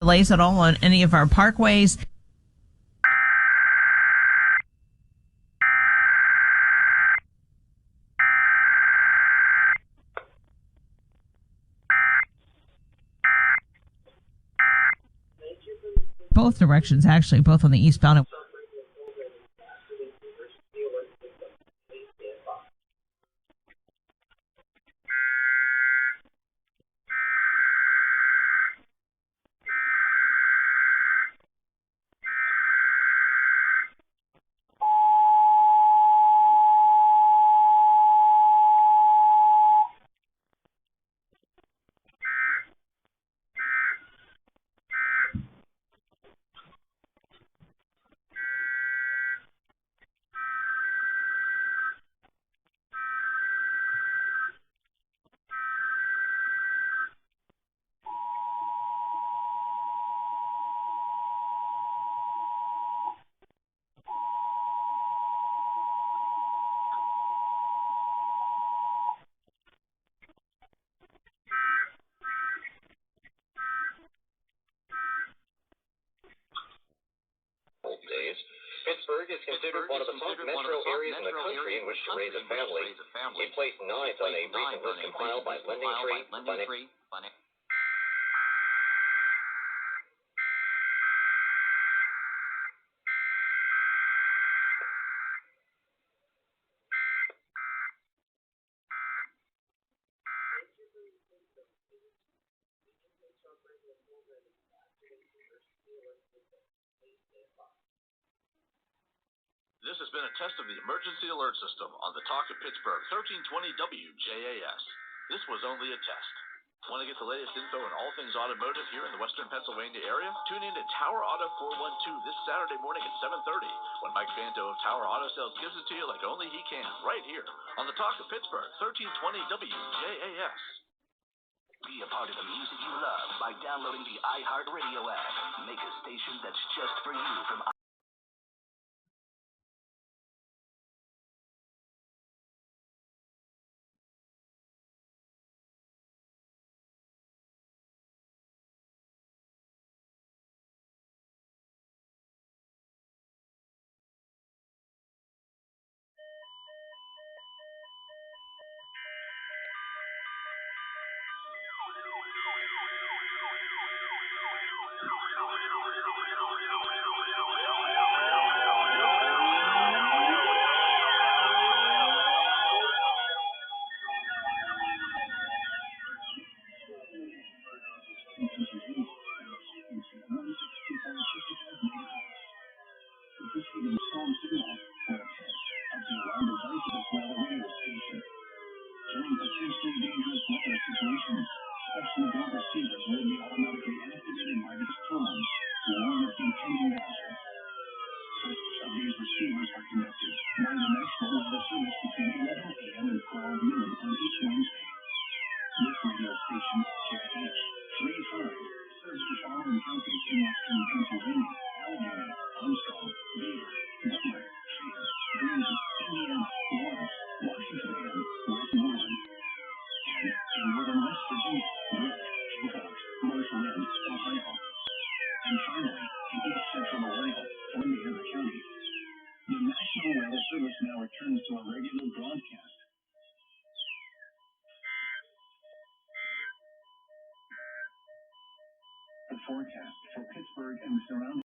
delays at all on any of our parkways. Both directions, actually, both on the eastbound. Pittsburgh is considered one of the top metro areas in the country in which to raise a family. It placed ninth on a recent list compiled by Lending Tree. This has been a test of the emergency alert system on the Talk of Pittsburgh, 1320 WJAS. This was only a test. Want to get the latest info on all things automotive here in the western Pennsylvania area? Tune in to Tower Auto 412 this Saturday morning at 7:30 when Mike Fanto of Tower Auto Sales gives it to you like only he can, right here on the Talk of Pittsburgh, 1320 WJAS. Be a part of the music you love by downloading the iHeartRadio app. Make a station that's just for you from forecast for Pittsburgh and the surrounding